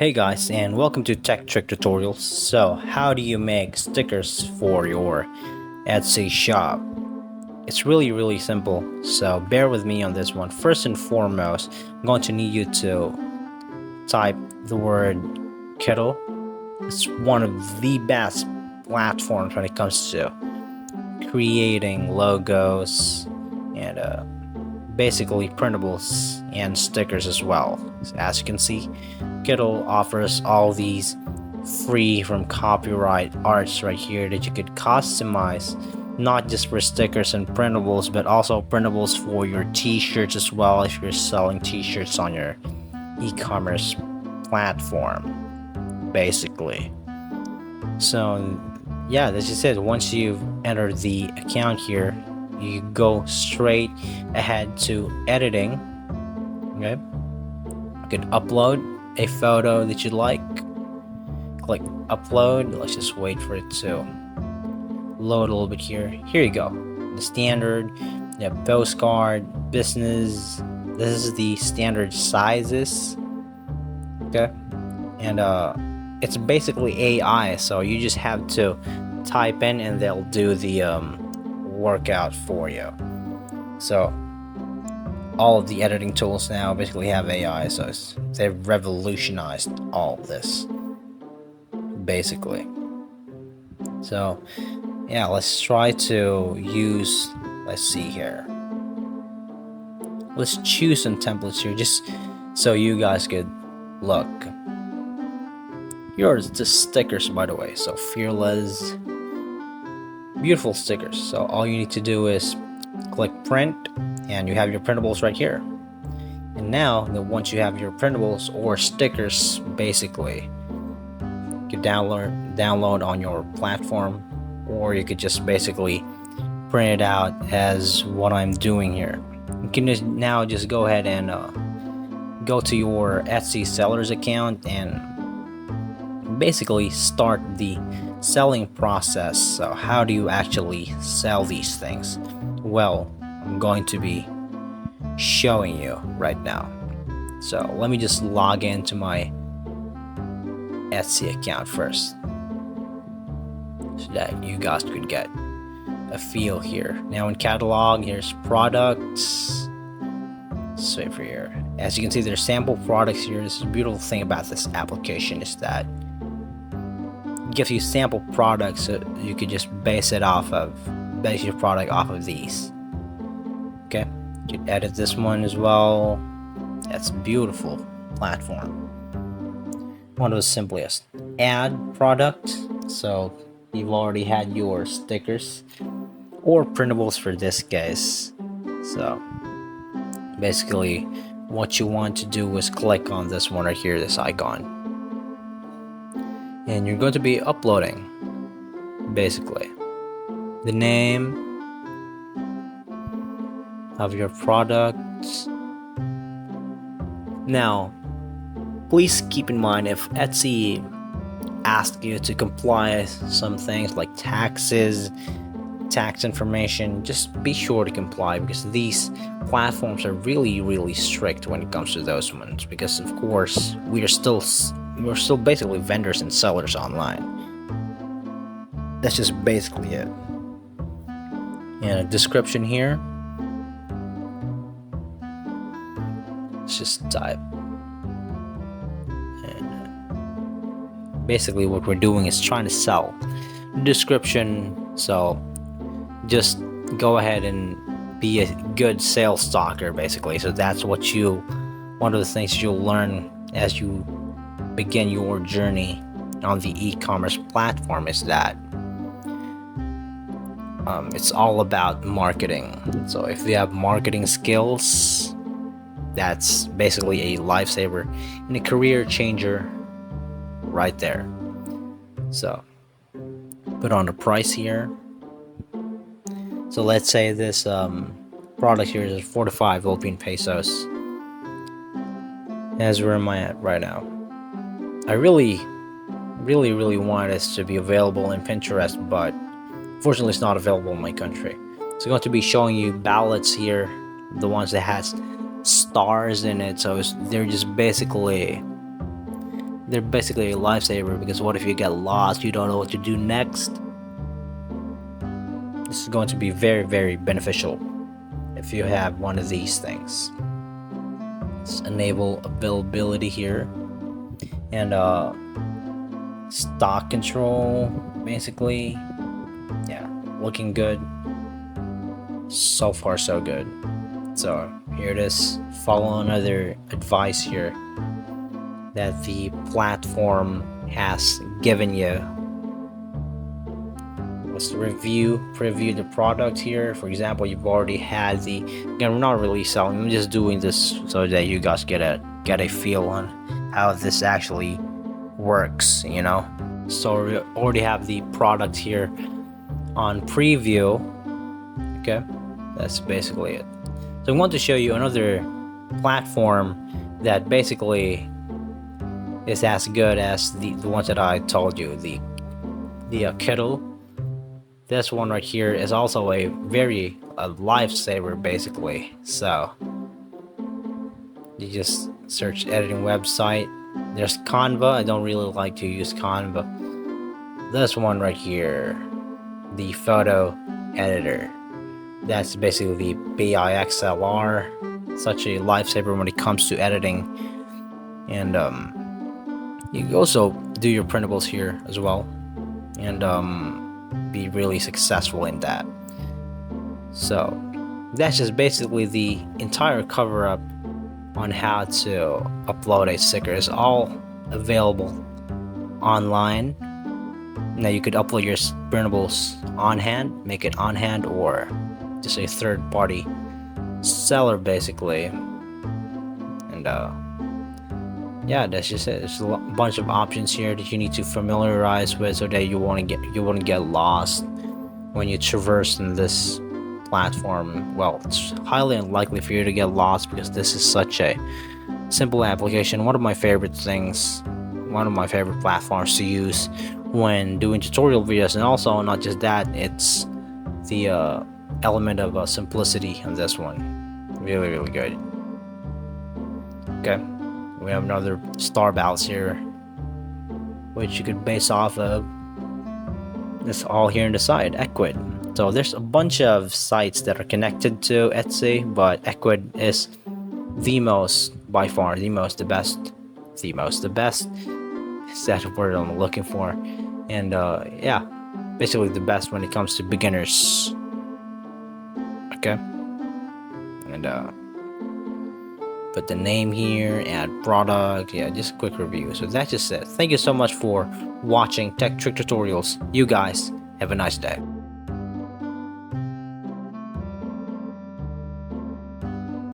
Hey guys, and welcome to Tech Trick Tutorials. So, how do you make stickers for your Etsy shop? It's really simple, so bear with me on this one. First and foremost, I'm going to need you to type the word Kettle. It's one of the best platforms when it comes to creating logos and basically printables and stickers as well. So as you can see, Kittle offers all these free from copyright arts right here that you could customize, not just for stickers and printables, but also printables for your t-shirts as well if you're selling t-shirts on your e-commerce platform, basically. So yeah, as you said, once you've entered the account here, you go straight ahead to editing. Okay, you can upload a photo that you like, click upload. Let's just wait for it to load a little bit here. Here you go, the standard, postcard, business. This is the standard sizes. Okay, and it's basically AI, so you just have to type in and they'll do the workout for you. So all of the editing tools now basically have AI, so they've revolutionized all this basically. So yeah, let's try to use, let's see here, let's choose some templates here just so you guys could look. Yours just stickers, by the way, so fearless, beautiful stickers. So all you need to do is click print and you have your printables right here. And now that once you have your printables or stickers, basically you could download on your platform, or you could just basically print it out as what I'm doing here. You can just now just go ahead and go to your Etsy sellers account and basically start the selling process. So how do you actually sell these things? Well, I'm going to be showing you right now. So let me just log into my Etsy account first so that you guys could get a feel here. Now in catalog, here's products. Let's wait for here. As you can see, there's sample products here. This is the beautiful thing about this application is that it gives you sample products, so you could just base your product off of these. Okay, you can edit this one as well. That's a beautiful platform. One of the simplest. Add product. So you've already had your stickers or printables for this case. So basically what you want to do is click on this one right here, this icon, and you're going to be uploading basically the name of your product. Now please keep in mind, if Etsy asks you to comply some things like taxes, tax information, just be sure to comply, because these platforms are really strict when it comes to those ones, because of course we're still basically vendors and sellers online. That's just basically it. And a description here, let's just type, and basically what we're doing is trying to sell. Description, so just go ahead and be a good sales stalker basically. So that's one of the things you'll learn as you begin your journey on the e-commerce platform is that it's all about marketing. So if you have marketing skills, that's basically a lifesaver and a career changer right there. So put on the price here. So let's say this product here is 45 Philippine pesos. As where am I at right now? I really want this to be available in Pinterest, but unfortunately it's not available in my country. So I'm going to be showing you ballots here, the ones that has stars in it. So they're just basically they're basically a lifesaver, because what if you get lost, you don't know what to do next? This is going to be very, very beneficial if you have one of these things. Let's enable availability here, and stock control, basically. Yeah, looking good. So far so good. So here it is. Follow another advice here that the platform has given you. Let's preview the product here. For example, you've already had the, again, we're not really selling, I'm just doing this so that you guys get a feel on how this actually works, you know. So we already have the product here on preview. Okay, that's basically it. So I want to show you another platform that basically is as good as the ones that I told you, the Kittle. This one right here is also a lifesaver, basically. So you just search editing website. There's Canva. I don't really like to use Canva. This one right here, the photo editor. That's basically the BIXLR. Such a lifesaver when it comes to editing. And you can also do your printables here as well, and be really successful in that. So that's just basically the entire cover up on how to upload a sticker. It's all available online. Now you could upload your printables on hand, make it on hand, or just a third party seller, basically. And yeah, that's just it. There's a bunch of options here that you need to familiarize with so that you wouldn't get lost when you traverse in this platform. Well, it's highly unlikely for you to get lost because this is such a simple application. One of my favorite things, one of my favorite platforms to use when doing tutorial videos. And also, not just that, it's the element of simplicity on this one. Really, really good. Okay. We have another star balance here, which you could base off of. It's all here in the side, Equid. So there's a bunch of sites that are connected to Etsy, but Equid is by far the best. Is that the word I'm looking for? And yeah, basically the best when it comes to beginners. Okay, and put the name here, add product, yeah, just a quick review. So that's just it. Thank you so much for watching Tech Trick Tutorials. You guys have a nice day.